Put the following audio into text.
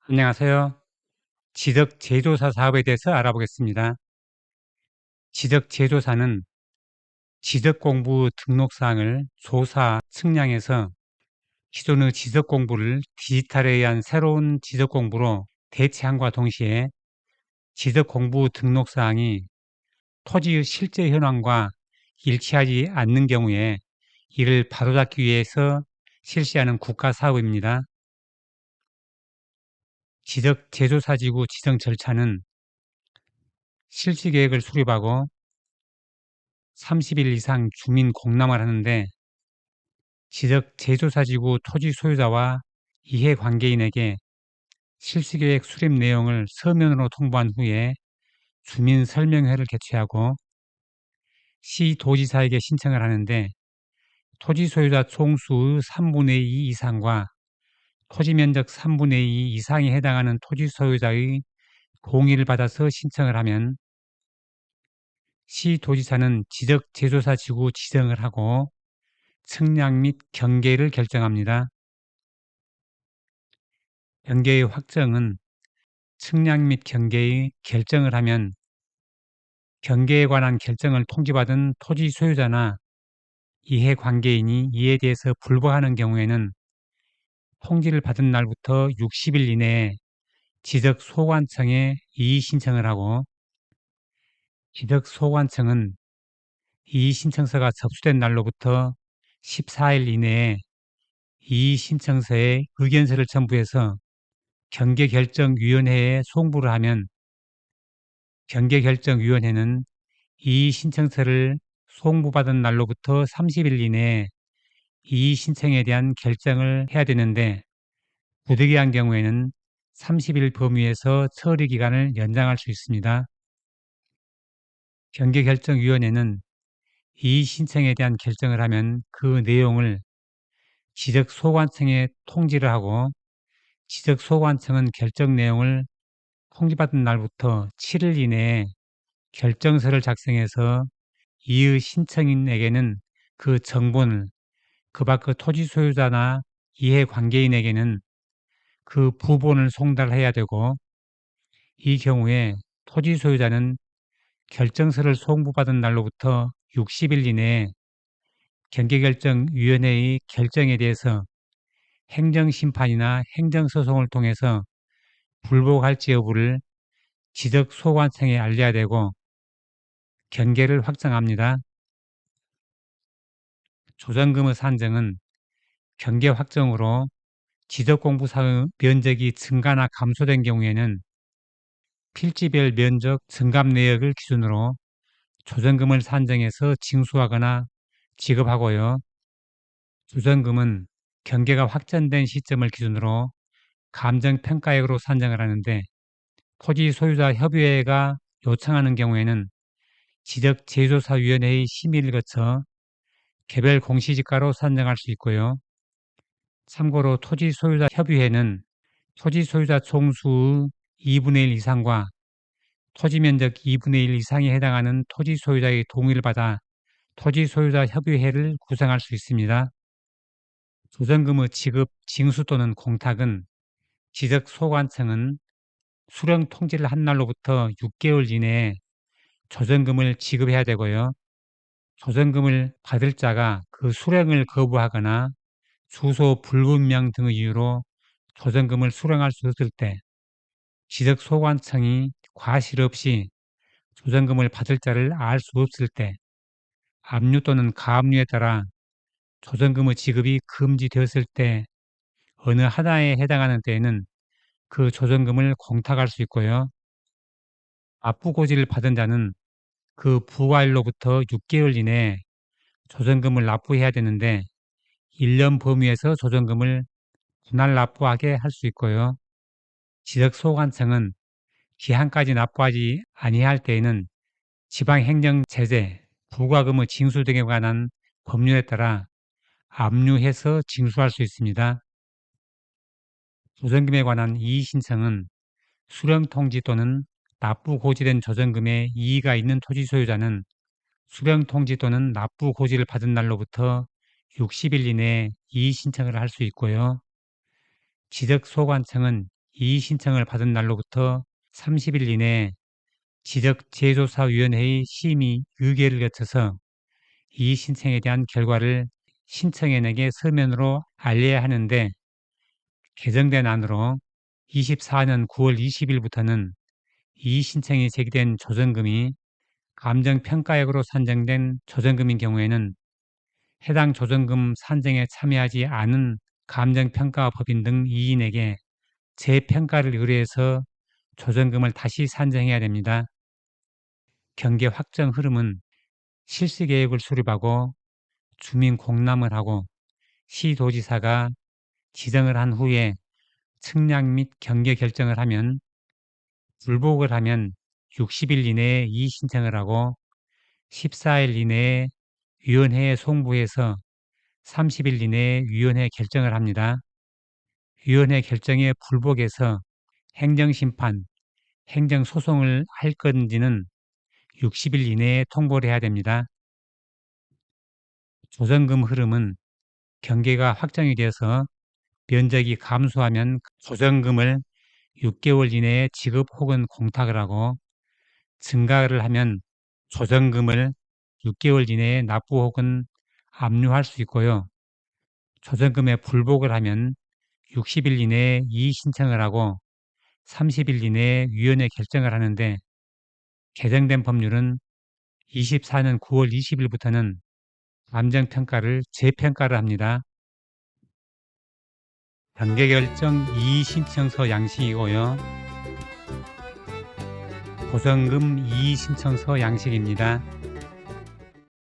안녕하세요. 지적 제조사 사업에 대해서 알아보겠습니다. 지적 제조사는 지적 공부 등록사항을 조사, 측량해서 기존의 지적 공부를 디지털에 의한 새로운 지적 공부로 대체함과 동시에 지적 공부 등록사항이 토지의 실제 현황과 일치하지 않는 경우에 이를 바로잡기 위해서 실시하는 국가 사업입니다. 지적 제조사지구 지정 절차는 실시계획을 수립하고 30일 이상 주민 공람을 하는데 지적 제조사지구 토지 소유자와 이해관계인에게 실시계획 수립 내용을 서면으로 통보한 후에 주민 설명회를 개최하고 시도지사에게 신청을 하는데 토지 소유자 총수의 3분의 2 이상과 토지 면적 3분의 2 이상에 해당하는 토지 소유자의 동의를 받아서 신청을 하면 시도지사는 지적 제조사 지구 지정을 하고 측량 및 경계를 결정합니다. 경계의 확정은 측량 및 경계의 결정을 하면 경계에 관한 결정을 통지받은 토지 소유자나 이해관계인이 이에 대해서 불복하는 경우에는 통지를 받은 날부터 60일 이내에 지적소관청에 이의 신청을 하고 지적소관청은 이의 신청서가 접수된 날로부터 14일 이내에 이의 신청서에 의견서를 첨부해서 경계결정위원회에 송부를 하면 경계결정위원회는 이의 신청서를 송부받은 날로부터 30일 이내에 이의 신청에 대한 결정을 해야 되는데 부득이한 경우에는 30일 범위에서 처리 기간을 연장할 수 있습니다. 경계결정위원회는 이의 신청에 대한 결정을 하면 그 내용을 지적소관청에 통지를 하고 지적소관청은 결정 내용을 통지받은 날부터 7일 이내에 결정서를 작성해서 이의 신청인에게는 그 정본을 그 밖의 토지 소유자나 이해관계인에게는 그 부본을 송달해야 되고 이 경우에 토지 소유자는 결정서를 송부받은 날로부터 60일 이내에 경계결정위원회의 결정에 대해서 행정심판이나 행정소송을 통해서 불복할지 여부를 지적소관청에 알려야 되고 경계를 확정합니다. 조정금의 산정은 경계 확정으로 지적공부사의 면적이 증가나 감소된 경우에는 필지별 면적 증감 내역을 기준으로 조정금을 산정해서 징수하거나 지급하고요. 조정금은 경계가 확정된 시점을 기준으로 감정평가액으로 산정을 하는데 토지 소유자 협의회가 요청하는 경우에는 지적제조사위원회의 심의를 거쳐 개별 공시지가로 산정할 수 있고요. 참고로 토지 소유자 협의회는 토지 소유자 총수의 2분의 1 이상과 토지 면적 2분의 1 이상에 해당하는 토지 소유자의 동의를 받아 토지 소유자 협의회를 구성할 수 있습니다. 조정금의 지급, 징수 또는 공탁은 지적소관청은 수령 통지를 한 날로부터 6개월 이내에 조정금을 지급해야 되고요. 조정금을 받을 자가 그 수령을 거부하거나 주소 불분명 등의 이유로 조정금을 수령할 수 없을 때 지적소관청이 과실 없이 조정금을 받을 자를 알 수 없을 때 압류 또는 가압류에 따라 조정금의 지급이 금지되었을 때 어느 하나에 해당하는 때에는 그 조정금을 공탁할 수 있고요. 납부고지를 받은 자는 그 부과일로부터 6개월 이내에 조정금을 납부해야 되는데 1년 범위에서 조정금을 분할 납부하게 할 수 있고요. 지적소관청은 기한까지 납부하지 아니할 때에는 지방행정제재, 부과금의 징수 등에 관한 법률에 따라 압류해서 징수할 수 있습니다. 조정금에 관한 이의신청은 수령통지 또는 납부 고지된 조정금에 이의가 있는 토지 소유자는 수령통지 또는 납부 고지를 받은 날로부터 60일 이내에 이의신청을 할 수 있고요. 지적소관청은 이의 신청을 받은 날로부터 30일 이내에 지적재조사위원회의 심의 의결을 거쳐서 이의 신청에 대한 결과를 신청인에게 서면으로 알려야 하는데, 개정된 안으로 24년 9월 20일부터는 이의 신청이 제기된 조정금이 감정평가액으로 산정된 조정금인 경우에는 해당 조정금 산정에 참여하지 않은 감정평가법인 등 이인에게 재평가를 의뢰해서 조정금을 다시 산정해야 됩니다. 경계 확정 흐름은 실시계획을 수립하고 주민 공람을 하고 시도지사가 지정을 한 후에 측량 및 경계 결정을 하면, 불복을 하면 60일 이내에 이의 신청을 하고 14일 이내에 위원회에 송부해서 30일 이내에 위원회 결정을 합니다. 위원회 결정에 불복해서 행정심판, 행정소송을 할 건지는 60일 이내에 통보를 해야 됩니다. 조정금 흐름은 경계가 확정이 되어서 면적이 감소하면 조정금을 6개월 이내에 지급 혹은 공탁을 하고, 증가를 하면 조정금을 6개월 이내에 납부 혹은 압류할 수 있고요. 조정금에 불복을 하면 60일 이내에 이의 신청을 하고 30일 이내에 위원회 결정을 하는데, 개정된 법률은 24년 9월 20일부터는 감정평가를 재평가를 합니다. 경계결정 이의 신청서 양식이고요. 보전금 이의 신청서 양식입니다.